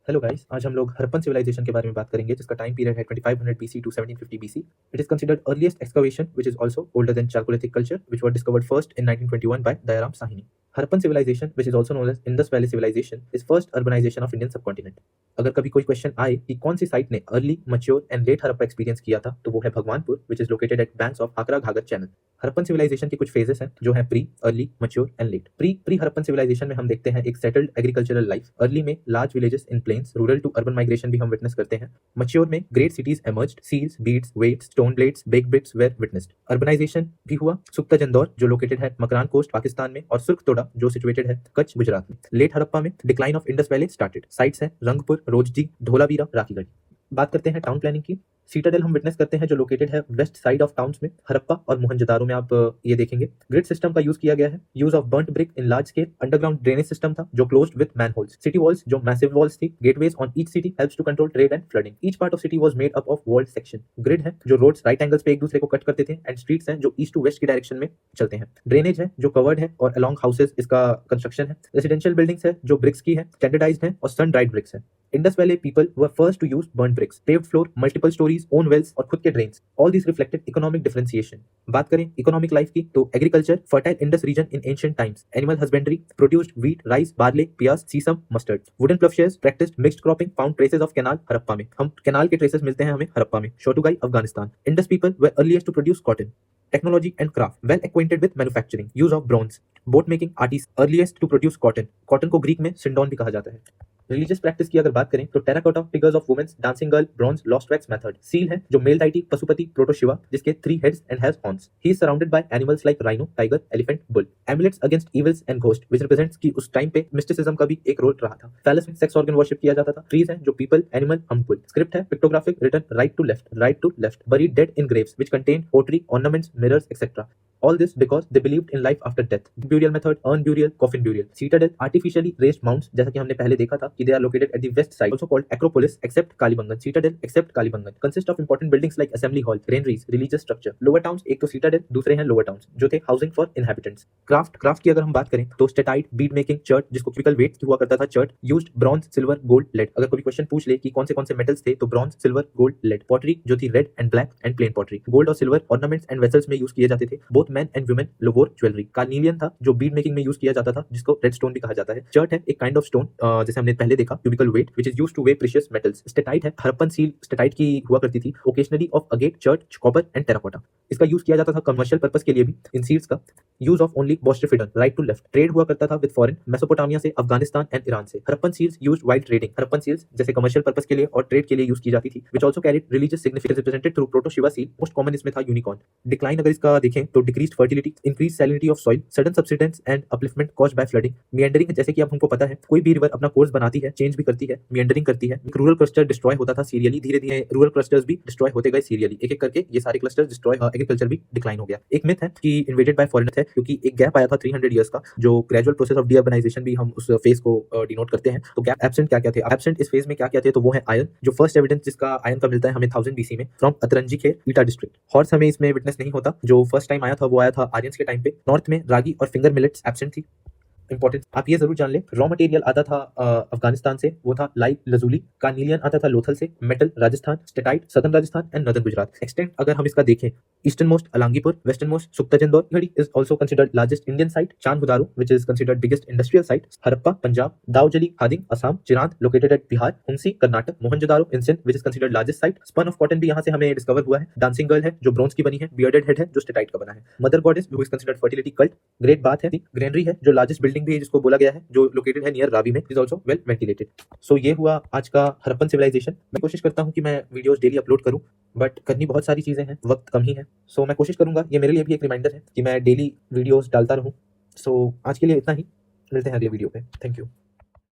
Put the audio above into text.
Hello guys, आज हम लोग हड़प्पन सिविलाइजेशन के बारे में बात करेंगे जिसका टाइम पीरियड है 2500 BC to 1750 BC. It is considered earliest excavation which is also older than Chalcolithic culture which were discovered first in 1921 by Dayaram Sahini. Harappan civilisation which is also known as Indus Valley Civilization is first urbanization of Indian subcontinent. अगर कभी कोई question आए कि कौन सी site ने early, mature and late Harappa experience किया था तो वो है Bhagwanpur which is located at banks of आकरा घाघर चैनल. हड़प्पन सिविलाइजेशन के कुछ फेजेस हैं जो है pre, early, mature and late. Pre Harappan civilization में हम देखते हैं एक सेटल्ड एग्रीकल्चरल लाइफ. अर्ली में large villages in plains, rural to urban migration भी हम विटनेस करते हैं. मैच्योर में great cities emerged, seals, beads, weights, stone blades, bake bricks were witnessed. Urbanisation भी हुआ. सुक्ता जंदौर जो लोकेटेड है मकरान कोस्ट पाकिस्तान में और सुर्ख तोड़ा जो सिचुएटेड है कच्छ गुजरात में. लेट हड़प्पा में decline of Indus valley started. Sites हैं रंगपुर, रोजडी, धोलावीरा, राखीगढ़. बात करते हैं टाउन प्लानिंग की. सीटाडेल हम विटनेस करते हैं जो लोकेटेड है वेस्ट साइड ऑफ टाउन्स में. हड़प्पा और मोहनजोदारो में आप ये देखेंगे ग्रिड सिस्टम का यूज किया गया है. Use of burnt brick in large scale. Underground drainage system था जो closed with manholes. City walls जो मैसिव वॉल्स थी. Gateways on each city helps to control trade and flooding. Each part of city was made up of walled section. Grid है जो roads right angles पे एक दूसरे को cut करते थे एंड स्ट्रीट्स हैं जो ईस्ट टू वेस्ट की डायरेक्शन में चलते हैं. ड्रेनेज है जो कवर्ड है और अलोंग हाउसेज इसका कंस्ट्रक्शन है. रेसिडेंशियल बिल्डिंग्स है जो ब्रिक्स की है, स्टैंडर्डाइज्ड है और सन ड्राइड ब्रिक्स है. Indus Valley people were first to use burnt bricks, paved floor, multiple stories, own wells और खुद के drains. All these reflected economic differentiation. बात करें economic life की तो agriculture, fertile Indus region in ancient times. Animal husbandry produced wheat, rice, barley, piyaz, sesame, mustard. Wooden plowshares practiced mixed cropping. Found traces of canal Harappa में. हम canal के traces मिलते हैं हमें हड़प्पा में. शोटुगाई Afghanistan. Indus people were earliest to produce cotton. Technology and craft. Well acquainted with manufacturing. Use of bronze. Boat making artists earliest to produce cotton. Cotton को Greek में सिंडोन भी कहा जाता है. रिलीजियस प्रैक्टिस की अगर बात करें तो terracotta figures of womens, dancing girl, bronze, lost wax method. Seal है जो male deity Pashupati proto Shiva जिसके 3 heads and has horns. He is surrounded by animals like rhino, tiger, elephant, bull. Amulets against evils and ghost which represents कि उस time पे mysticism का भी एक role रहा था. फैलस में सेक्स ऑर्गन वर्शिप किया जाता था. ट्रीज हैं जो पीपल, एनिमल, अम्पुल. स्क्रिप्ट है pictographic written right to left. Buried dead in graves which contain pottery, ornaments, mirrors etcetera. All this because they believed in life after death. Burial method, urn burial, coffin burial. Citadel, artificially raised mounds, जैसा कि हमने पहले देखा था कि they are located at the west side, also called Acropolis, except Kalibangan. Citadel, except Kalibangan, consist of important buildings like assembly hall, granaries, religious structure. Lower towns, एक तो Citadel, दूसरे हैं lower towns, जो थे housing for inhabitants. Craft की अगर हम बात करें तो स्टेटाइट, bead making, chert, जिसको typical weight हुआ करता था chert, used bronze, silver, gold, lead. अगर कोई क्वेश्चन पूछ ले कि कौन से metals थे तो bronze, silver, gold, lead. Pottery जो थी red and black and plain pottery. Gold और silver ornaments and vessels में यूज किए जाते थे. Both men and women लोगोर ज्वेलरी. कार्निलियन था जो बीड मेकिंग में यूज किया जाता था जिसको रेड स्टोन भी कहा जाता है. चर्ट है एक काइंड ऑफ स्टोन जैसे हमने पहले देखा cubical weight which is used to weigh precious metals. Steatite है हड़प्पन सील स्टेटाइट की हुआ करती थी occasionally of agate, chert, copper and terracotta. इसका यूज किया जाता था कमर्शियल पर्पस के लिए भी. इन सील्स का use of only boustrophedon right to left. Trade हुआ करता था विद फॉरेन मेसोपोटामिया से, अफगानिस्तान एंड ईरान से. Harappan seals used while trading. Harappan seals जैसे कमर्शियल पर्पस के लिए और ट्रेड के लिए यूज की जाती थी which also carried religious significance represented through proto Shiva seal. Most common इसमें था यूनिकॉर्न. डिक्लाइन अगर इसका देखें तो decreased fertility, increase salinity of soil, sudden subsidence and upliftment caused by flooding. Meandering जैसे कि अब हमको पता है कोई भी रिवर अपना कोर्स बनाती है, चेंज भी करती है, मियंडरिंग करती है. रूरल क्लस्टर डिस्ट्रॉय होता था सीरियली. धीरे धीरे रूरल क्लस्टर्स भी डिस्ट्रॉय होते गए सीरियली. एक एक करके ये सारे क्लस्टर्स डिस्ट्रॉय, एग्रीकल्चर भी डिक्लाइन हो गया. एक मिथ है कि इन्वेडेड बाय फॉरेनर्स है क्योंकि एक गैप आया था 300 इयर्स का जो ग्रेजुअल प्रोसेस ऑफ डीअर्बनाइजेशन भी हम उस फेज को डिनोट करते हैं. तो गैप एब्सेंट क्या क्या थे? एब्सेंट इस फेज में क्या क्या थे तो वो है आयरन. जो फर्स्ट एविडेंस जिसका आयरन का मिलता है हमें 1000 BC में from Atranjikhera, Etah district. Horse हमें इसमें विटनेस नहीं होता. जो फर्स्ट टाइम आया था वो आया था आर्यंस के टाइम पे. नॉर्थ में रागी और फिंगर मिलेट्स एब्सेंट थी. इंपॉर्टेंट आप ये जरूर जान ले रॉ मटेरियल आता था अफगानिस्तान से, वो था लाइव लजूली. कार्निलियन आता था लोथल से. Metal Rajasthan, steatite southern Rajasthan and northern Gujarat. Extent अगर हम इसका देखें eastern most Alamgirpur, western most Sutkagendor घड़ी is also considered largest Indian site. Chanhudaro which is considered biggest industrial site. Harappa Punjab, Daojali Hading Assam, Chirand located at Bihar, Hunsgi Karnataka, Mohenjodaro in Sindh which is considered largest site. Spun of cotton भी यहाँ से हमें discover हुआ है. डांसिंग गर्ल है जो bronze की बनी है. बियर्डेड हेड है जो स्टेटाइट का बना है. Mother goddess who is considered fertility cult. Great bath है. ग्रेनरी है जो लार्जेस्ट बिल्डिंग भी है जिसको बोला गया है जो लोकेटेड है नियर रावी में, इज आल्सो वेल वेंटिलेटेड. सो ये हुआ आज का हड़प्पन सिविलाइजेशन. मैं कोशिश करता हूं कि मैं वीडियोस डेली अपलोड करूं बट करनी बहुत सारी चीजें हैं, वक्त कम ही है. सो मैं कोशिश करूंगा. ये मेरे लिए भी एक रिमाइंडर है कि मैं डेली वीडियोस डालता रहूं. सो आज के लिए इतना ही. मिलते हैं अगले वीडियो पे. Thank you.